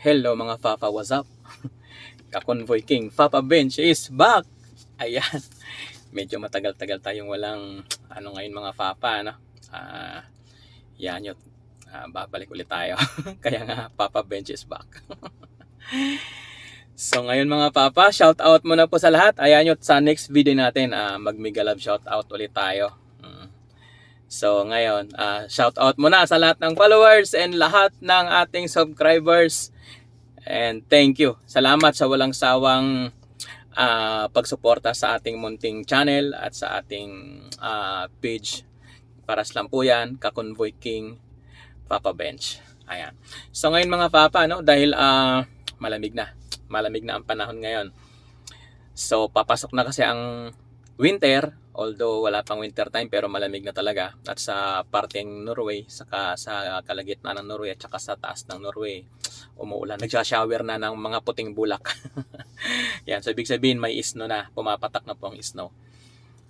Hello mga Papa, what's up? Ka-Convoy King, Papa Bench is back! Ayan, medyo matagal-tagal tayong walang ngayon mga Papa, no? Yan yun, babalik ulit tayo. Kaya nga, Papa Bench is back. So ngayon mga Papa, shout out muna po sa lahat. Ayan yun, sa next video natin, mag-mega love shout out ulit tayo. So ngayon, shout out muna sa lahat ng followers and lahat ng ating subscribers. And thank you. Salamat sa walang sawang pagsuporta sa ating munting channel at sa ating page. Paras lang po yan, Ka-Convoy King, Papa Bench. Ayan. So ngayon mga Papa, no, dahil malamig na ang panahon ngayon. So papasok na kasi ang winter, although wala pang winter time pero malamig na talaga. At sa parteng Norway, saka sa kalagitnaan ng Norway at saka sa taas ng Norway, umuulan. Nagsha-shower na ng mga puting bulak. Yan, so ibig sabihin may snow na, pumapatak na po ang snow.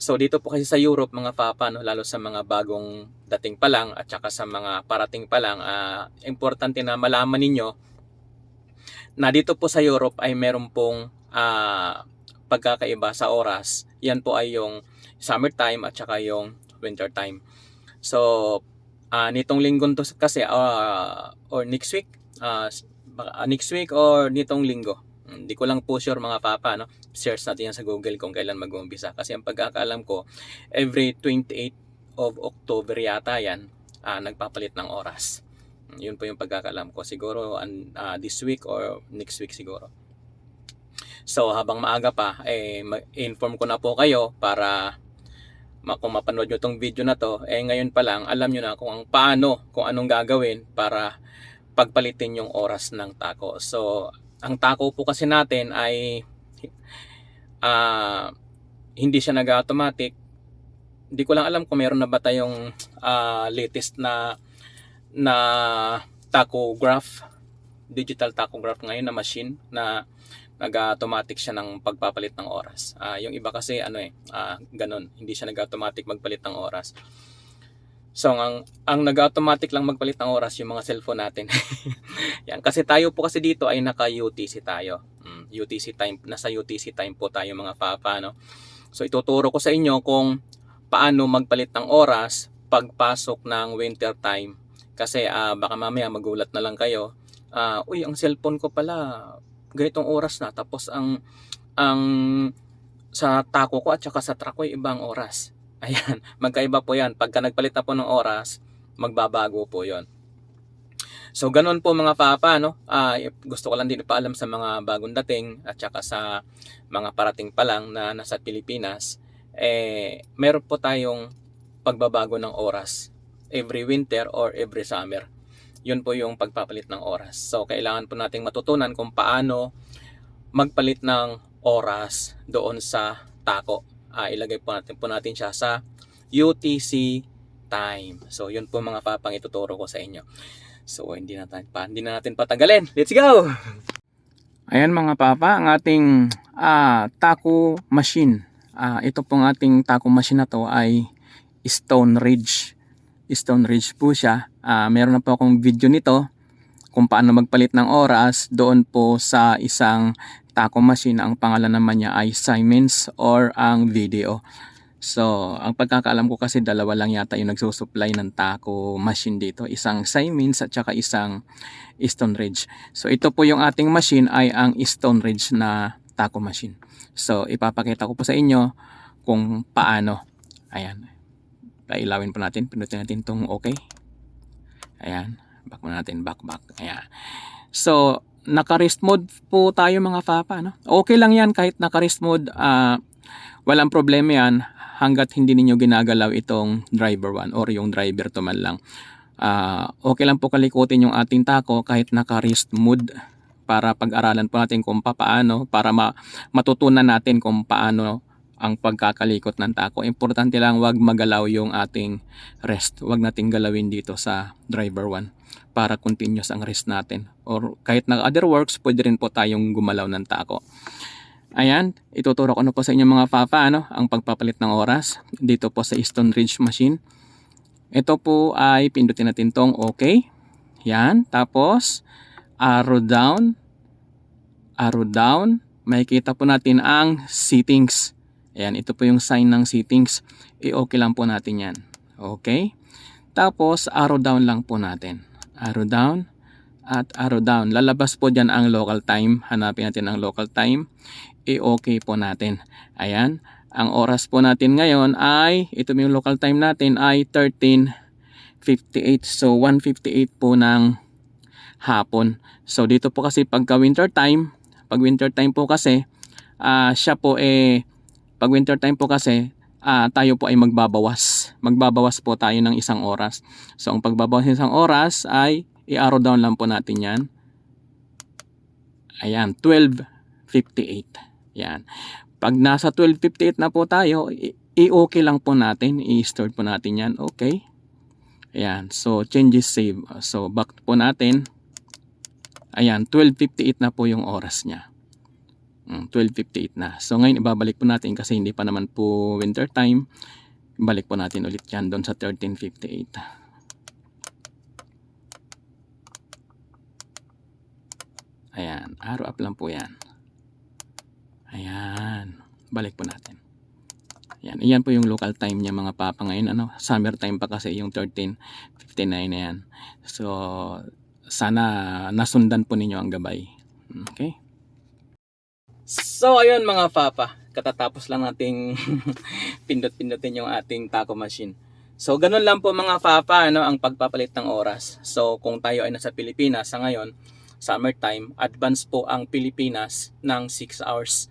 So dito po kasi sa Europe mga Papa, no, lalo sa mga bagong dating pa lang at saka sa mga parating pa lang, importante na malaman ninyo na dito po sa Europe ay meron pong pagkakaiba sa oras. Yan po ay yung summertime at saka yung winter time. So nitong linggo to kasi or next week or nitong linggo, hindi ko lang po sure mga Papa, no? Search natin yan sa Google kung kailan mag-uumpisa kasi ang pagkakaalam ko every 28 of October yata yan nagpapalit ng oras. Yun po yung pagkakaalam ko, siguro this week or next week siguro. So habang maaga pa, inform ko na po kayo para kung mapanood nyo tong video na to, ngayon pa lang alam nyo na kung anong gagawin para pagpalitin yung oras ng tako. So ang tako po kasi natin ay hindi siya nag-automatic. Hindi ko lang alam kung meron na ba tayong latest na tachograph, digital tachograph ngayon na machine na nag-automatic siya ng pagpapalit ng oras. Yung iba kasi ganun, hindi siya nag-automatic magpalit ng oras. So ang nag-automatic lang magpalit ng oras yung mga cellphone natin. Yan, kasi tayo po kasi dito ay naka-UTC tayo. UTC time, nasa UTC time po tayo mga Papa, no. So ituturo ko sa inyo kung paano magpalit ng oras pagpasok ng winter time. Kasi baka mamaya magulat na lang kayo. Uy, ang cellphone ko pala ganitong oras na, tapos ang sa tako ko at saka sa truck ko ay ibang oras. Ayan, magkaiba po yan. Pagka nagpalit na po ng oras, magbabago po yon. So ganun po mga Papa, no? Gusto ko lang din ipaalam sa mga bagong dating at saka sa mga parating pa lang na nasa Pilipinas, meron po tayong pagbabago ng oras every winter or every summer. Yun po yung pagpapalit ng oras. So kailangan po nating matutunan kung paano magpalit ng oras doon sa tako. Ilagay po natin siya sa UTC time. So yun po mga Papang ituturo ko sa inyo. So hindi na natin patagalin. Let's go! Ayan mga Papa, ang ating tako machine. Ito pong ating tako machine na to ay Stone Ridge po siya. Meron na po akong video nito kung paano magpalit ng oras doon po sa isang tako machine. Ang pangalan naman niya ay Siemens or ang Video. So ang pagkakaalam ko kasi dalawa lang yata yung nagsusupply ng tako machine dito, isang Siemens at saka isang Stone Ridge. So ito po yung ating machine ay ang Stone Ridge na tako machine. So ipapakita ko po sa inyo kung paano. Ayan, ilawin po natin, pinutin natin itong okay. Ayan, back mo natin, back. Ayan. So naka-rest mode po tayo mga Papa, no? Okay lang yan kahit naka-rest mode, walang problema yan hanggat hindi ninyo ginagalaw itong driver 1 or yung driver 2 man lang. Okay lang po kalikutin yung ating tako kahit naka-rest mode para pag-aralan po natin kung paano, para matutunan natin kung paano ang pagkakalikot ng tako. Importante lang wag magalaw yung ating rest. Wag nating galawin dito sa driver 1 para continuous ang rest natin. Or kahit na other works, pwede rin po tayong gumalaw ng tako. Ayan, ituturo ko na po sa inyo mga Papa, ang pagpapalit ng oras dito po sa Stone Ridge machine. Ito po ay pindutin natin tong okay. Yan, tapos arrow down, makikita po natin ang settings. Ayan, ito po yung sign ng settings. I-okay lang po natin yan. Okay? Tapos, arrow down lang po natin. Arrow down at arrow down. Lalabas po dyan ang local time. Hanapin natin ang local time. I-okay po natin. Ayan. Ang oras po natin ngayon ay, ito yung local time natin ay 13:58. So, 1:58 po ng hapon. So, dito po kasi pag winter time po kasi, siya po pag winter time po kasi, tayo po ay magbabawas. Magbabawas po tayo ng isang oras. So, ang pagbabawas ng isang oras ay i-arrow down lang po natin yan. Ayan, 12:58. Yan. Pag nasa 12:58 na po tayo, i-okay lang po natin. I-store po natin yan. Okay. Ayan. So, changes save. So, back po natin. Ayan, 12:58 na po yung oras niya. 12:58 na. So, ngayon ibabalik po natin kasi hindi pa naman po winter time. Balik po natin ulit yan doon sa 13:58. Ayan, arrow up lang po yan. Ayan, balik po natin. Ayan, iyan po yung local time niya mga papa ngayon. Summer time pa kasi yung 13:59 na yan. So, sana nasundan po ninyo ang gabay. Okay? So, ayun mga papa. Katatapos lang nating pindot-pindutin yung ating taco machine. So, ganun lang po mga papa, ang pagpapalit ng oras. So, kung tayo ay nasa Pilipinas sa ngayon, summertime, advance po ang Pilipinas ng 6 hours.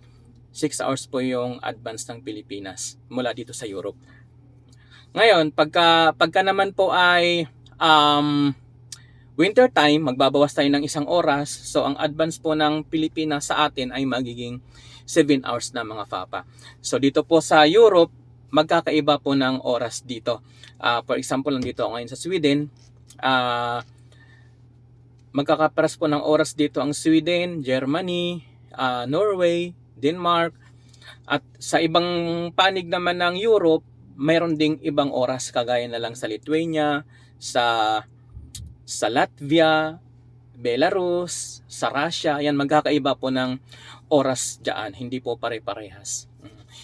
6 hours po yung advance ng Pilipinas mula dito sa Europe. Ngayon, pagka naman po ay winter time, magbabawas tayo ng 1 oras. So, ang advance po ng Pilipinas sa atin ay magiging 7 hours na mga papa. So, dito po sa Europe, magkakaiba po ng oras dito. For example, nandito ako ngayon sa Sweden. Magkakaparas po ng oras dito ang Sweden, Germany, Norway, Denmark. At sa ibang panig naman ng Europe, mayroon ding ibang oras kagaya na lang sa Lithuania, sa Latvia, Belarus, sa Russia. Yan, magkakaiba po ng oras diyan, hindi po pare-parehas.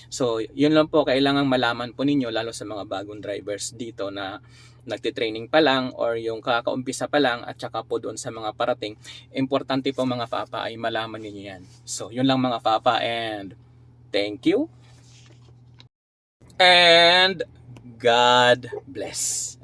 So, yun lang po kailangang malaman po ninyo lalo sa mga bagong drivers dito na nagtitraining pa lang or yung kakaumpisa pa lang at saka po doon sa mga parating. Importante po mga papa ay malaman niyo yan. So, yun lang mga papa and thank you. And God bless.